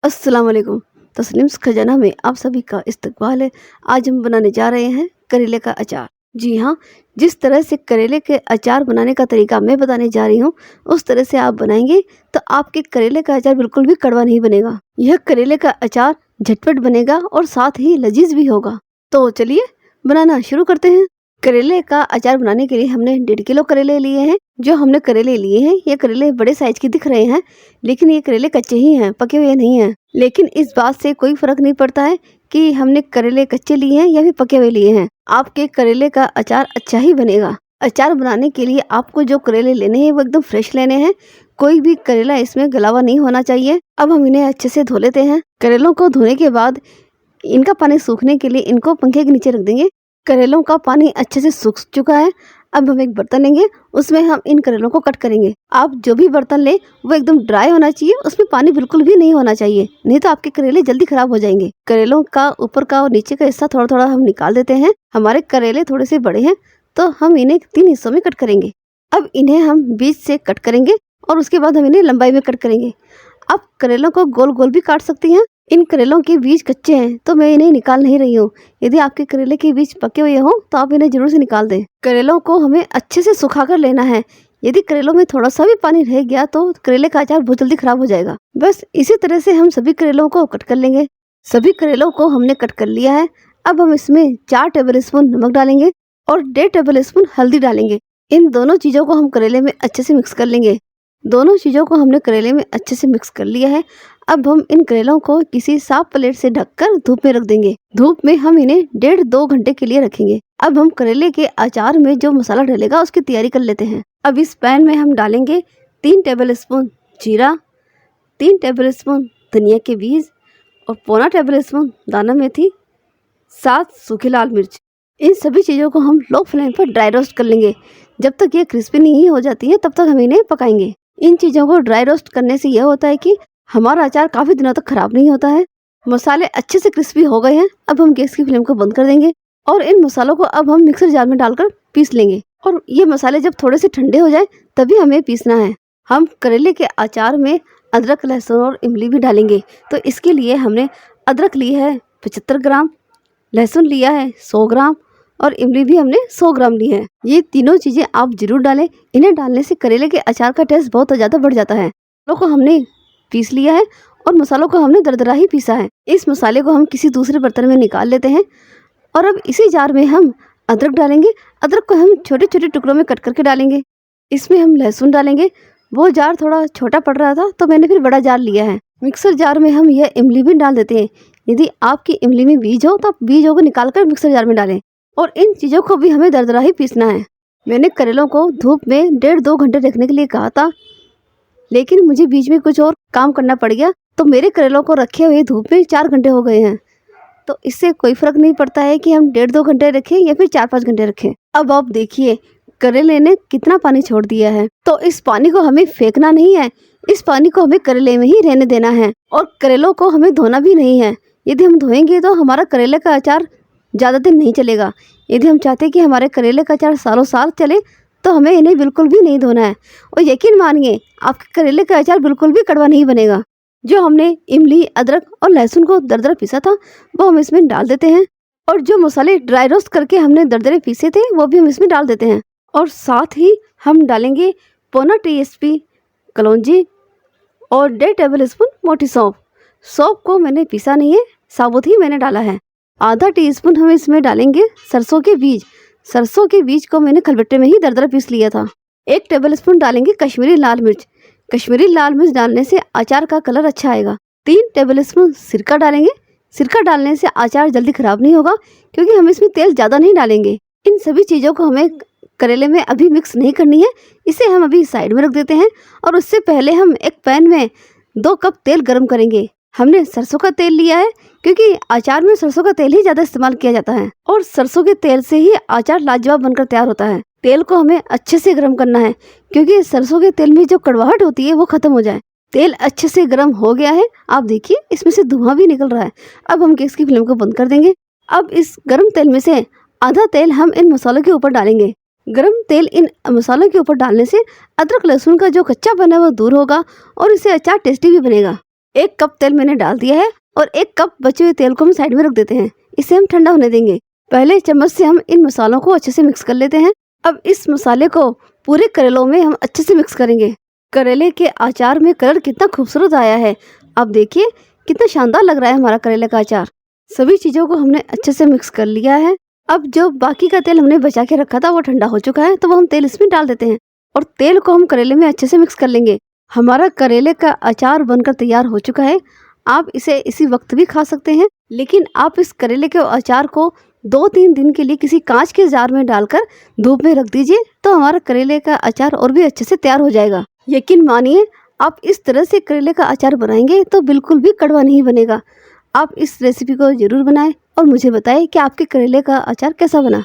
अस्सलाम वालेकुम। तस्नीम्स खजाना में आप सभी का इस्तकबाल है। आज हम बनाने जा रहे हैं करेले का अचार। जी हाँ, जिस तरह से करेले के अचार बनाने का तरीका मैं बताने जा रही हूँ, उस तरह से आप बनाएंगे तो आपके करेले का अचार बिल्कुल भी कड़वा नहीं बनेगा। यह करेले का अचार झटपट बनेगा और साथ ही लजीज भी होगा। तो चलिए बनाना शुरू करते हैं। करेले का अचार बनाने के लिए हमने 1.5 किलो करेले लिए हैं। जो हमने करेले लिए हैं, ये करेले बड़े साइज के दिख रहे हैं, लेकिन ये करेले कच्चे ही हैं, पके हुए नहीं हैं। लेकिन इस बात से कोई फर्क नहीं पड़ता है कि हमने करेले कच्चे लिए हैं या फिर पके हुए लिए हैं। आपके करेले का अचार अच्छा ही बनेगा। अचार बनाने के लिए आपको जो करेले लेने हैं वो एकदम फ्रेश लेने हैं। कोई भी करेला इसमें गला हुआ नहीं होना चाहिए। अब हम इन्हें अच्छे से धो लेते हैं। करेलों को धोने के बाद इनका पानी सूखने के लिए इनको पंखे के नीचे रख देंगे। करेलों का पानी अच्छे से सूख चुका है। अब हम एक बर्तन लेंगे, उसमें हम इन करेलों को कट करेंगे। आप जो भी बर्तन ले वो एकदम ड्राई होना चाहिए, उसमें पानी बिल्कुल भी नहीं होना चाहिए, नहीं तो आपके करेले जल्दी खराब हो जाएंगे। करेलों का ऊपर का और नीचे का हिस्सा थोड़ा थोड़ा हम निकाल देते हैं। हमारे करेले थोड़े से बड़े हैं तो हम इन्हें 3 हिस्सों में कट करेंगे। अब इन्हें हम बीच से कट करेंगे और उसके बाद हम इन्हें लंबाई में कट करेंगे। आप करेलों को गोल गोल भी काट सकती हैं। इन करेलों के बीज कच्चे हैं तो मैं इन्हें निकाल नहीं रही हूँ। यदि आपके करेले के बीज पके हुए हों तो आप इन्हें जरूर से निकाल दें। करेलों को हमें अच्छे से सुखा कर लेना है। यदि करेलों में थोड़ा सा भी पानी रह गया तो करेले का अचार बहुत जल्दी खराब हो जाएगा। बस इसी तरह से हम सभी करेलों को कट कर लेंगे। सभी करेलों को हमने कट कर लिया है। अब हम इसमें 4 टेबल स्पून नमक डालेंगे और 1.5 टेबल स्पून हल्दी डालेंगे। इन दोनों चीज़ों को हम करेले में अच्छे से मिक्स कर लेंगे। दोनों चीज़ों को हमने करेले में अच्छे से मिक्स कर लिया है। अब हम इन करेलों को किसी साफ प्लेट से ढककर धूप में रख देंगे। धूप में हम इन्हें 1.5-2 घंटे के लिए रखेंगे। अब हम करेले के अचार में जो मसाला डलेगा उसकी तैयारी कर लेते हैं। अब इस पैन में हम डालेंगे 3 टेबल स्पून जीरा, 3 टेबल स्पून धनिया के बीज और 1.25 टेबल स्पून दाना मेथी, 7 सूखी लाल मिर्च। इन सभी चीज़ों को हम लो फ्लेम पर ड्राई रोस्ट कर लेंगे। जब तक ये क्रिस्पी नहीं हो जाती है तब तक हम इन्हें पकाएंगे। इन चीज़ों को ड्राई रोस्ट करने से यह होता है कि हमारा अचार काफ़ी दिनों तक खराब नहीं होता है। मसाले अच्छे से क्रिस्पी हो गए हैं। अब हम गैस की फ्लेम को बंद कर देंगे और इन मसालों को अब हम मिक्सर जार में डालकर पीस लेंगे। और ये मसाले जब थोड़े से ठंडे हो जाए तभी हमें पीसना है। हम करेले के अचार में अदरक, लहसुन और इमली भी डालेंगे। तो इसके लिए हमने अदरक ली है 75 ग्राम, लहसुन लिया है 100 ग्राम और इमली भी हमने 100 ग्राम ली है। ये तीनों चीज़ें आप जरूर डालें। इन्हें डालने से करेले के अचार का टेस्ट बहुत ज़्यादा बढ़ जाता है। मसालों को हमने पीस लिया है और मसालों को हमने दरदरा ही पीसा है। इस मसाले को हम किसी दूसरे बर्तन में निकाल लेते हैं और अब इसी जार में हम अदरक डालेंगे। अदरक को हम छोटे छोटे टुकड़ों में कट करके डालेंगे। इसमें हम लहसुन डालेंगे। वो जार थोड़ा छोटा पड़ रहा था तो मैंने फिर बड़ा जार लिया है। मिक्सर जार में हम यह इमली भी डाल देते हैं। यदि आपकी इमली में बीज हो तो आप बीजों को निकाल कर मिक्सर जार में डालें। और इन चीज़ों को भी हमें दरदरा ही पीसना है। मैंने करेलों को धूप में 1.5-2 घंटे रखने के लिए कहा था, लेकिन मुझे बीच में कुछ और काम करना पड़ गया तो मेरे करेलों को रखे हुए धूप में 4 घंटे हो गए हैं। तो इससे कोई फ़र्क नहीं पड़ता है कि हम 1.5-2 घंटे रखें या फिर 4-5 घंटे रखें। अब आप देखिए करेले ने कितना पानी छोड़ दिया है। तो इस पानी को हमें फेंकना नहीं है, इस पानी को हमें करेले में ही रहने देना है। और करेलों को हमें धोना भी नहीं है। यदि हम धोएंगे तो हमारा करेले का अचार ज़्यादा दिन नहीं चलेगा। यदि हम चाहते हैं कि हमारे करेले का अचार सालों साल चले तो हमें इन्हें बिल्कुल भी नहीं धोना है। और यकीन मानिए आपके करेले का अचार बिल्कुल भी कड़वा नहीं बनेगा। जो हमने इमली, अदरक और लहसुन को दरदरा पीसा था वो हम इसमें डाल देते हैं। और जो मसाले ड्राई रोस्ट करके हमने दरदरे पीसे थे वो भी हम इसमें डाल देते हैं। और साथ ही हम डालेंगे 1.25 टीस्पून कलौंजी और 1.5 टेबल स्पून मोटी सौंफ। सौंफ को मैंने पीसा नहीं है, साबुत ही मैंने डाला है। आधा टीस्पून हम इसमें डालेंगे सरसों के बीज। सरसों के बीज को मैंने खलबट्टे में ही दरदरा पीस लिया था। 1 टेबल स्पून डालेंगे कश्मीरी लाल मिर्च। कश्मीरी लाल मिर्च डालने से अचार का कलर अच्छा आएगा। 3 टेबल स्पून सिरका डालेंगे। सिरका डालने से अचार जल्दी खराब नहीं होगा क्योंकि हम इसमें तेल ज़्यादा नहीं डालेंगे। इन सभी चीज़ों को हमें करेले में अभी मिक्स नहीं करनी है, इसे हम अभी साइड में रख देते हैं। और उससे पहले हम एक पैन में 2 कप तेल गर्म करेंगे। हमने सरसों का तेल लिया है क्योंकि अचार में सरसों का तेल ही ज़्यादा इस्तेमाल किया जाता है और सरसों के तेल से ही अचार लाजवाब बनकर तैयार होता है। तेल को हमें अच्छे से गर्म करना है क्योंकि सरसों के तेल में जो कड़वाहट होती है वो खत्म हो जाए। तेल अच्छे से गर्म हो गया है। आप देखिए इसमें से धुआं भी निकल रहा है। अब हम गैस की फ्लेम को बंद कर देंगे। अब इस गर्म तेल में से आधा तेल हम इन मसालों के ऊपर डालेंगे। गरम तेल इन मसालों के ऊपर डालने से अदरक लहसुन का जो कच्चापन है वो दूर होगा और इससे अचार टेस्टी भी बनेगा। 1 कप तेल मैंने डाल दिया है और 1 कप बचे हुए तेल को हम साइड में रख देते हैं। इसे हम ठंडा होने देंगे। पहले चम्मच से हम इन मसालों को अच्छे से मिक्स कर लेते हैं। अब इस मसाले को पूरे करेलों में हम अच्छे से मिक्स करेंगे। करेले के अचार में कलर कितना खूबसूरत आया है। अब देखिए कितना शानदार लग रहा है हमारा करेले का अचार। सभी चीज़ों को हमने अच्छे से मिक्स कर लिया है। अब जो बाकी का तेल हमने बचा के रखा था वो ठंडा हो चुका है, तो वो हम तेल इसमें डाल देते हैं और तेल को हम करेले में अच्छे से मिक्स कर लेंगे। हमारा करेले का अचार बनकर तैयार हो चुका है। आप इसे इसी वक्त भी खा सकते हैं, लेकिन आप इस करेले के अचार को 2-3 दिन के लिए किसी कांच के जार में डालकर धूप में रख दीजिए, तो हमारा करेले का अचार और भी अच्छे से तैयार हो जाएगा। यकीन मानिए, आप इस तरह से करेले का अचार बनाएंगे तो बिल्कुल भी कड़वा नहीं बनेगा। आप इस रेसिपी को ज़रूर बनाएं और मुझे बताएं कि आपके करेले का अचार कैसा बना।